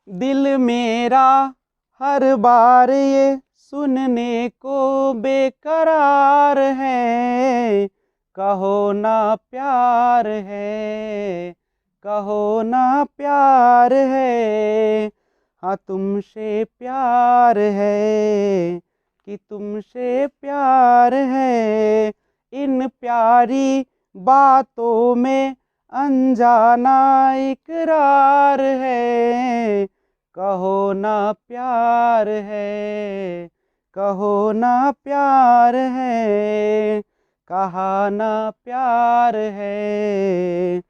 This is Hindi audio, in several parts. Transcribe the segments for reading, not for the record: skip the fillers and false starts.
दिल मेरा हर बार ये सुनने को बेकरार है, कहो ना प्यार है, कहो ना प्यार है। हाँ तुमसे प्यार है कि तुमसे प्यार है, इन प्यारी बातों में अनजाना इकरार है, कहो ना प्यार है, कहो ना प्यार है, कहा ना प्यार है।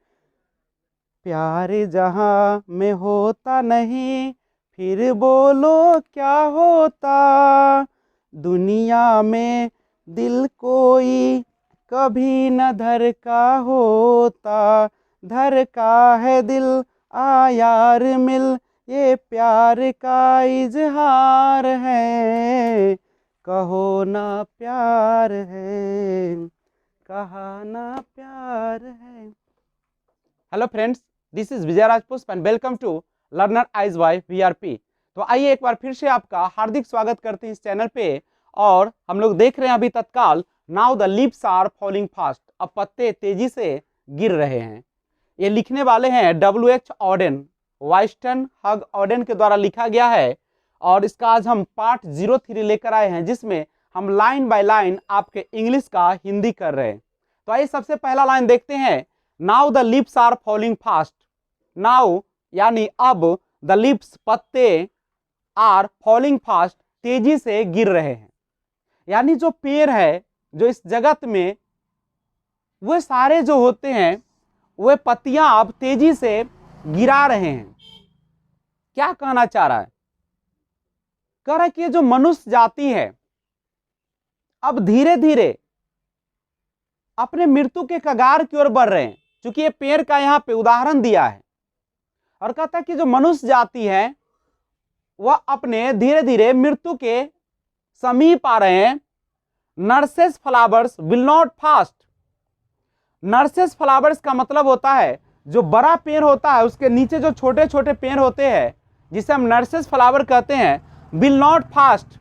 प्यार जहाँ में होता नहीं फिर बोलो क्या होता, दुनिया में दिल कोई कभी न धड़का होता, धड़का है दिल आ यार मिल, ये प्यार का इजहार है, कहो ना प्यार है, कहा ना प्यार है। Hello friends, this is Vijay Rajput and welcome to learner eyes Y VRP। तो आइए एक बार फिर से आपका हार्दिक स्वागत करते हैं इस चैनल पे। और हम लोग देख रहे हैं अभी तत्काल now the leaves are falling fast, अब पत्ते तेजी से गिर रहे हैं। ये लिखने वाले हैं WH ऑडेन, वाइस्टन हग ऑडेन के द्वारा लिखा गया है। और इसका आज हम पार्ट 03 लेकर आए हैं, जिसमें हम लाइन बाय लाइन आपके इंग्लिश का हिंदी कर रहे हैं। तो आइए सबसे पहला लाइन देखते हैं। Now the lips are falling fast, now यानी अब, द लिप्स पत्ते, आर फॉलिंग फास्ट तेजी से गिर रहे हैं। यानी जो पेड़ है, जो इस जगत में वे सारे जो होते हैं वे पत्तियां अब तेजी से गिरा रहे हैं। क्या कहना चाह रहा है? कह रहा है कि जो मनुष्य जाति है अब धीरे धीरे अपने मृत्यु के कगार की ओर बढ़ रहे हैं, क्योंकि ये पेड़ का यहाँ पे उदाहरण दिया है। और कहता है कि जो मनुष्य जाति है वह अपने धीरे धीरे मृत्यु के समीप आ रहे हैं। Nurses flowers will not fast. Nurses flowers का मतलब होता है जो बड़ा पेड़ होता है उसके नीचे जो छोटे छोटे पेड़ होते हैं, जिसे हम नर्सेस फ्लावर कहते हैं, will not fast.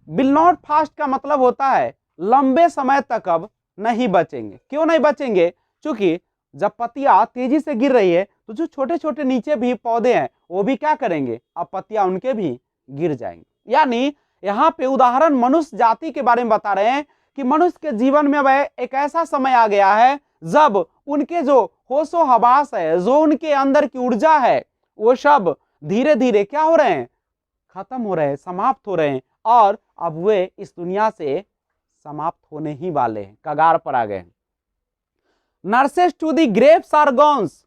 Will not fast का मतलब होता है लंबे समय तक अब नहीं बचेंगे। क्यों नहीं बचेंगे? क्योंकि जब पत्तियां तेजी से गिर रही है तो जो छोटे छोटे नीचे भी पौधे हैं वो भी क्या करेंगे? अब पत्तियां उनके भी गिर जाएंगे। यानी यहाँ पे उदाहरण मनुष्य जाति के बारे में बता रहे हैं कि मनुष्य के जीवन में वह एक ऐसा समय आ गया है जब उनके जो होशो हवास है, जो उनके अंदर की ऊर्जा है, वो सब धीरे धीरे क्या हो रहे हैं? खत्म हो रहे हैं, समाप्त हो रहे हैं। और अब वे इस दुनिया से समाप्त होने ही वाले हैं, कगार पर आ गए हैं। Nurses to the grapes are gone.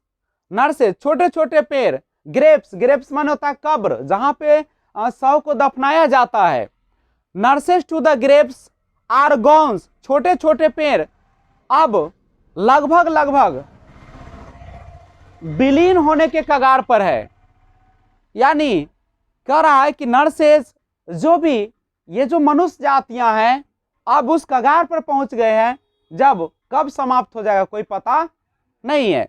Nurses छोटे छोटे पेड़, ग्रेप्स, ग्रेप्स माने होता है कब्र, जहां पे शव को दफनाया जाता है। Nurses to the grapes are gone, छोटे छोटे पेड़ अब लगभग लगभग विलीन होने के कगार पर है। यानी कह रहा है कि नर्सेस जो भी ये जो मनुष्य जातियां हैं अब उस कगार पर पहुंच गए हैं जब कब समाप्त हो जाएगा कोई पता नहीं है।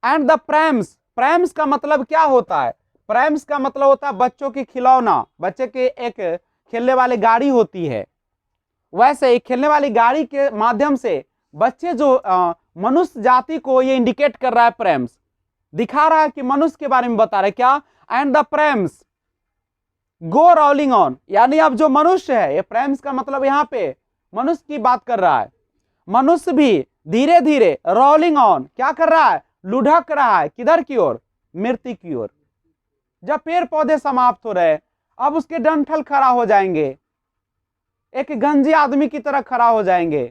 एंड द प्रैम्स, प्रैम्स का मतलब क्या होता है? प्रैम्स का मतलब होता है बच्चों की खिलौना, बच्चे के एक खेलने वाली गाड़ी होती है। वैसे ही खेलने वाली गाड़ी के माध्यम से बच्चे जो मनुष्य जाति को ये इंडिकेट कर रहा है, प्रैम्स दिखा रहा है कि मनुष्य के बारे में बता रहा है। क्या? And the prams go rolling on. यानी अब जो मनुष्य है, ये प्रैम्स का मतलब यहाँ पे मनुष्य की बात कर रहा है। मनुष्य भी धीरे धीरे रोलिंग ऑन क्या कर रहा है? लुढ़क रहा है। किधर की ओर? मृत्यु की ओर। जब पेड़ पौधे समाप्त हो रहे अब उसके डंठल खड़ा हो जाएंगे, एक गंजे आदमी की तरह खड़ा हो जाएंगे।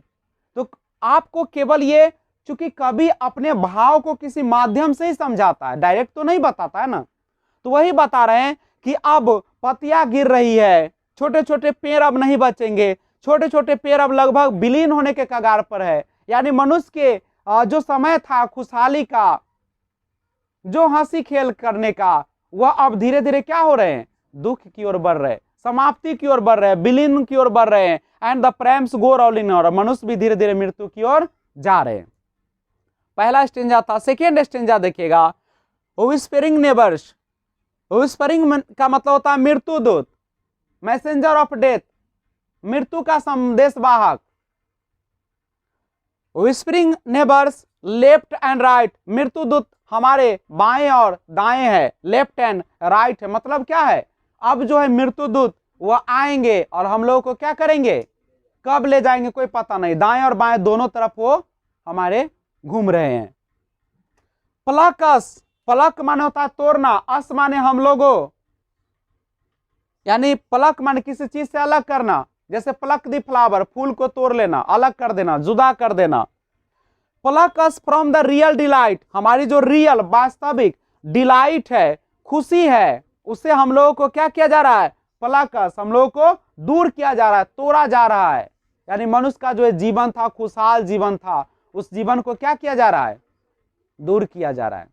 तो आपको केवल ये, चूंकि कभी अपने भाव को किसी माध्यम से ही समझाता है, डायरेक्ट तो नहीं बताता है ना, तो वही बता रहे हैं कि अब पत्तियां गिर रही है, छोटे छोटे पेड़ अब नहीं बचेंगे, छोटे छोटे पेड़ अब लगभग विलीन होने के कगार पर है। यानी मनुष्य के जो समय था खुशहाली का, जो हंसी खेल करने का, वह अब धीरे धीरे क्या हो रहे हैं? दुख की ओर बढ़ रहे, समाप्ति की ओर बढ़ रहे, विलीन की ओर बढ़ रहे हैं। And the prams go rolling on, मनुष्य भी धीरे धीरे मृत्यु की ओर जा रहे हैं। पहला स्टेंजा था। सेकेंड स्टेंजा देखिएगा, व्हिस्परिंग नेबर्स। व्हिस्परिंग का मतलब होता है मृत्यु दूत, मैसेंजर ऑफ डेथ, मृत्यु का संदेश वाहक। Whispering neighbours left and right, मृत्यु दूत हमारे बाएं और दाएं है, लेफ्ट एंड राइट है। मतलब क्या है, अब जो है मृत्यु दूत वह आएंगे और हम लोगों को क्या करेंगे, कब ले जाएंगे कोई पता नहीं, दाएं और बाएं दोनों तरफ वो हमारे घूम रहे हैं। प्लकस, प्लक माने होता है तोड़ना, अस माने हम लोगों, यानी प्लक माने किसी चीज से अलग करना, जैसे प्लक दी फ्लावर, फूल को तोड़ लेना, अलग कर देना, जुदा कर देना। Pluck us from the real delight, हमारी जो रियल वास्तविक डिलाइट है, खुशी है, उससे हम लोगों को क्या किया जा रहा है, प्लक अस, हम लोगों को दूर किया जा रहा है, तोड़ा जा रहा है। यानी मनुष्य का जो जीवन था, खुशहाल जीवन था, उस जीवन को क्या किया जा रहा है, दूर किया जा रहा है।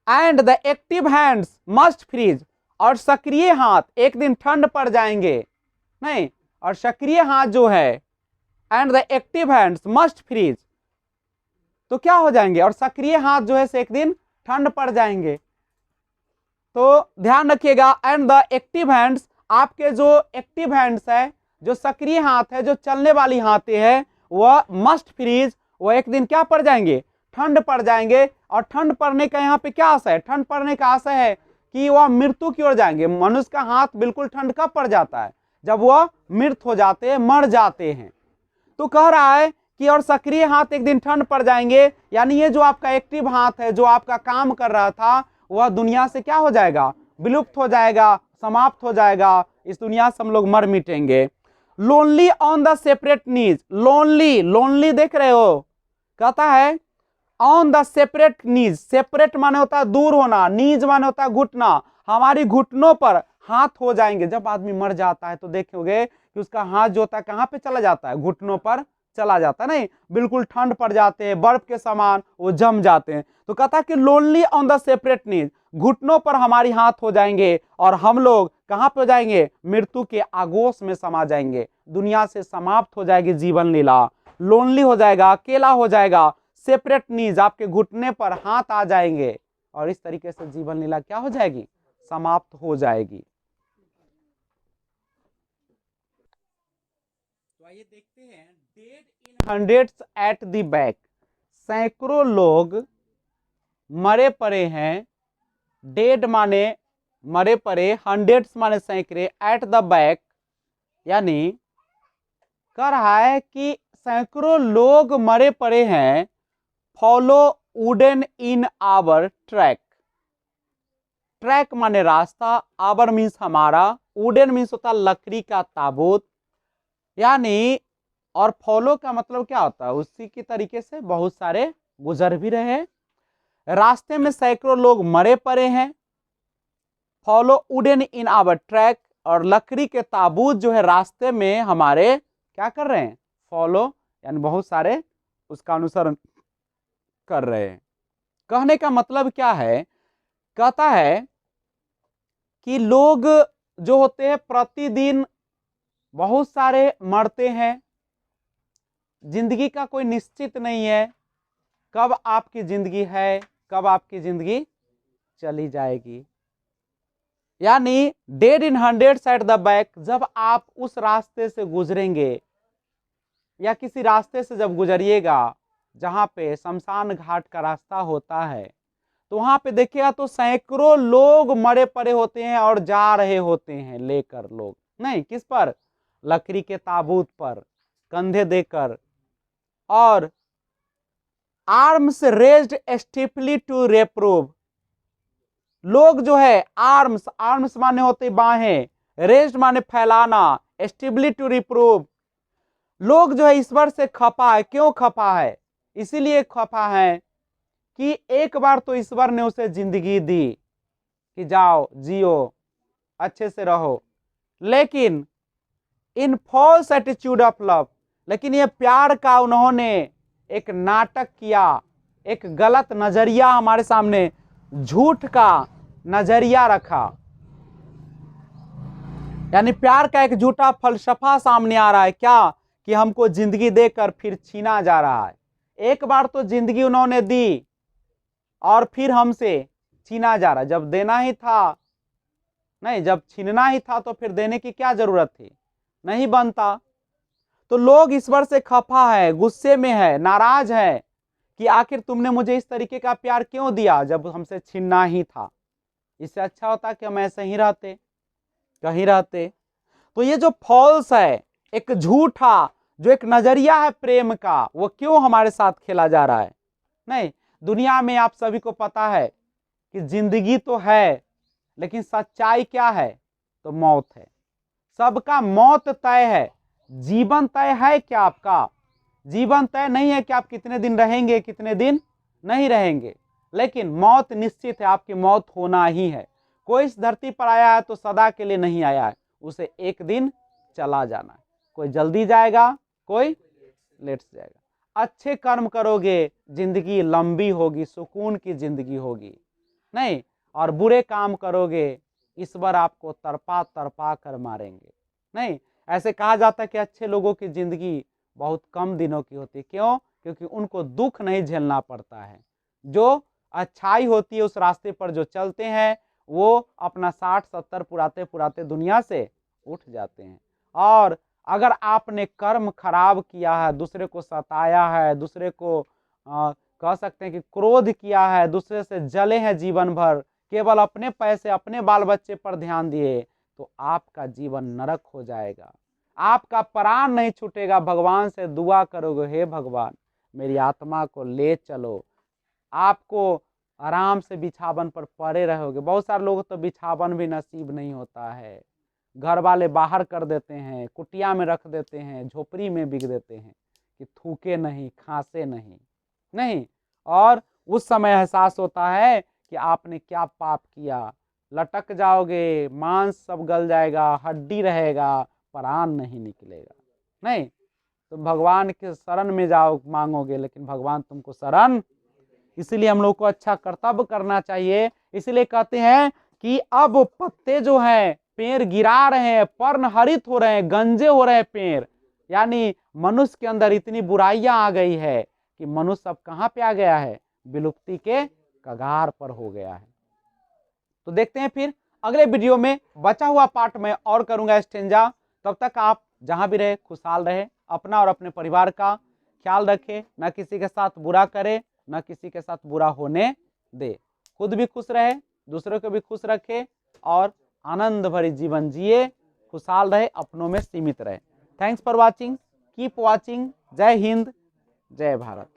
And the active hands must freeze, और सक्रिय हाथ एक दिन ठंड पड़ जाएंगे, नहीं, और सक्रिय हाथ जो है, and the active hands must freeze, तो क्या हो जाएंगे, और सक्रिय हाथ जो है से एक दिन ठंड पड़ जाएंगे। तो ध्यान रखिएगा, एंड द एक्टिव हैंड्स, आपके जो एक्टिव हैंड्स है, जो सक्रिय हाथ है, जो चलने वाली हाथें हैं, वह मस्ट फ्रीज, वह एक दिन क्या पड़ जाएंगे, ठंड पड़ जाएंगे। और ठंड पड़ने का यहाँ पे क्या आशय है, ठंड पड़ने का आशय है कि वह मृत्यु की ओर जाएंगे। मनुष्य का हाथ बिल्कुल ठंड कब पड़ जाता है, जब वह मृत हो जाते हैं, मर जाते हैं। तो कह रहा है कि और सक्रिय हाथ एक दिन ठंड पड़ जाएंगे, यानी ये जो आपका एक्टिव हाथ है, जो आपका काम कर रहा था, वह दुनिया से क्या हो जाएगा, विलुप्त हो जाएगा, समाप्त हो जाएगा, इस दुनिया से हम लोग मर मिटेंगे। Lonely on the separate knees, lonely, lonely देख रहे हो, कहता है on the separate knees, separate माने होता है दूर होना, नीज माने होता है घुटना, हमारी घुटनों पर हाथ हो जाएंगे। जब आदमी मर जाता है तो देखोगे कि उसका हाथ जो होता है कहाँ पे चला जाता है, घुटनों पर चला जाता है, नहीं, बिल्कुल ठंड पड़ जाते हैं, बर्फ के समान वो जम जाते हैं। तो कहता है कि लोनली ऑन द सेपरेट नीज, घुटनों पर हमारी हाथ हो जाएंगे और हम लोग कहाँ पे हो जाएंगे, मृत्यु के आगोश में समा जाएंगे, दुनिया से समाप्त हो जाएगी जीवन लीला। लोनली हो जाएगा, अकेला हो जाएगा, सेपरेट नीज, आपके घुटने पर हाथ आ जाएंगे, और इस तरीके से जीवन लीला क्या हो जाएगी, समाप्त हो जाएगी। तो आइए देखते हैं, dead in hundreds at the back, सैकड़ों लोग मरे पड़े हैं, डेड माने मरे पड़े, हंड्रेड्स माने सैकड़े, एट द बैक यानी कह रहा है कि सैकड़ों लोग मरे पड़े हैं, follow wooden in our track, track माने रास्ता, आवर मीन्स हमारा, वुडन मीन्स होता लकड़ी का ताबूत, यानी और फॉलो का मतलब क्या होता है, उसी की तरीके से बहुत सारे गुजर भी रहे हैं, रास्ते में सैकड़ों लोग मरे पड़े हैं, follow wooden in our track, और लकड़ी के ताबूत जो है रास्ते में हमारे क्या कर रहे हैं, फॉलो, यानी बहुत सारे उसका अनुसरण कर रहे हैं। कहने का मतलब क्या है, कहता है कि लोग जो होते हैं प्रतिदिन बहुत सारे मरते हैं, जिंदगी का कोई निश्चित नहीं है, कब आपकी जिंदगी है, कब आपकी जिंदगी चली जाएगी। यानी dead in hundreds at the back, जब आप उस रास्ते से गुजरेंगे या किसी रास्ते से जब गुजरिएगा जहां पे शमशान घाट का रास्ता होता है, तो वहां पे देखिएगा तो सैकड़ों लोग मरे पड़े होते हैं और जा रहे होते हैं लेकर लोग, नहीं, किस पर, लकड़ी के ताबूत पर कंधे देकर, और आर्म्स रेज्ड स्टिफली टू रेप्रूव, लोग जो है आर्म्स, आर्म्स माने होते बाहें, रेज्ड माने फैलाना, स्टिफली टू रिप्रूव, लोग जो है ईश्वर से खफा है। क्यों खफा है, इसीलिए खफा है कि एक बार तो ईश्वर ने उसे जिंदगी दी कि जाओ जियो, अच्छे से रहो, लेकिन इन फॉल्स एटीट्यूड ऑफ लव, लेकिन ये प्यार का उन्होंने एक नाटक किया, एक गलत नजरिया हमारे सामने, झूठ का नजरिया रखा, यानी प्यार का एक झूठा फलसफा सामने आ रहा है, क्या कि हमको जिंदगी देकर फिर छीना जा रहा है, एक बार तो जिंदगी उन्होंने दी और फिर हमसे छीना जा रहा। जब देना ही था, नहीं, जब छीनना ही था तो फिर देने की क्या जरूरत थी, नहीं बनता। तो लोग ईश्वर से खफा है, गुस्से में है, नाराज है कि आखिर तुमने मुझे इस तरीके का प्यार क्यों दिया जब हमसे छीनना ही था। इससे अच्छा होता कि हम ऐसे ही रहते, कहीं रहते। तो ये जो फॉल्स है, एक झूठा जो एक नजरिया है प्रेम का, वो क्यों हमारे साथ खेला जा रहा है। नहीं, दुनिया में आप सभी को पता है कि जिंदगी तो है, लेकिन सच्चाई क्या है, तो मौत है। सबका मौत तय है, जीवन तय है क्या आपका? जीवन तय नहीं है कि आप कितने दिन रहेंगे, कितने दिन नहीं रहेंगे, लेकिन मौत निश्चित है, आपकी मौत होना ही है। कोई इस धरती पर आया है तो सदा के लिए नहीं आया है, उसे एक दिन चला जाना है। कोई जल्दी जाएगा, कोई लेट से जाएगा। अच्छे कर्म करोगे, जिंदगी लंबी होगी, सुकून की जिंदगी होगी, नहीं, और बुरे काम करोगे, ईश्वर आपको तड़पा तड़पा कर मारेंगे। नहीं, ऐसे कहा जाता है कि अच्छे लोगों की जिंदगी बहुत कम दिनों की होती है। क्यों? क्योंकि उनको दुख नहीं झेलना पड़ता है। जो अच्छाई होती है उस रास्ते पर जो चलते हैं, वो अपना 60-70 पुराते पुराते दुनिया से उठ जाते हैं। और अगर आपने कर्म खराब किया है, दूसरे को सताया है, दूसरे को कह सकते हैं कि क्रोध किया है, दूसरे से जले हैं जीवन भर, केवल अपने पैसे अपने बाल बच्चे पर ध्यान दिए, तो आपका जीवन नरक हो जाएगा, आपका प्राण नहीं छूटेगा। भगवान से दुआ करोगे, हे भगवान मेरी आत्मा को ले चलो, आपको आराम से बिछावन पर पड़े रहोगे। बहुत सारे लोग तो बिछावन भी नसीब नहीं होता है, घर वाले बाहर कर देते हैं, कुटिया में रख देते हैं, झोपड़ी में बिक देते हैं कि थूके नहीं, खांसे नहीं, नहीं। और उस समय एहसास होता है कि आपने क्या पाप किया, लटक जाओगे, मांस सब गल जाएगा, हड्डी रहेगा, प्राण नहीं निकलेगा। नहीं, तो भगवान के शरण में जाओ, मांगोगे, लेकिन भगवान तुमको शरण। इसीलिए हम लोग को अच्छा कर्तव्य करना चाहिए। इसलिए कहते हैं कि अब पत्ते जो हैं पेड़ गिरा रहे हैं, पर्ण हरित हो रहे हैं, गंजे हो रहे हैं पेड़, यानी मनुष्य के अंदर इतनी बुराइयां आ गई है कि मनुष्य अब कहाँ पे आ गया है, विलुप्ति के कगार पर हो गया है। तो देखते हैं फिर अगले वीडियो में, बचा हुआ पार्ट में और करूंगा स्टेंजा। तब तक आप जहां भी रहे खुशहाल रहे, अपना और अपने परिवार का ख्याल रखे, न किसी के साथ बुरा करे, न किसी के साथ बुरा होने दे, खुद भी खुश रहे, दूसरों को भी खुश रखे, और आनंद भरी जीवन जिए, खुशहाल रहे, अपनों में सीमित रहे। Thanks for watching, keep watching. जय हिंद, जय भारत।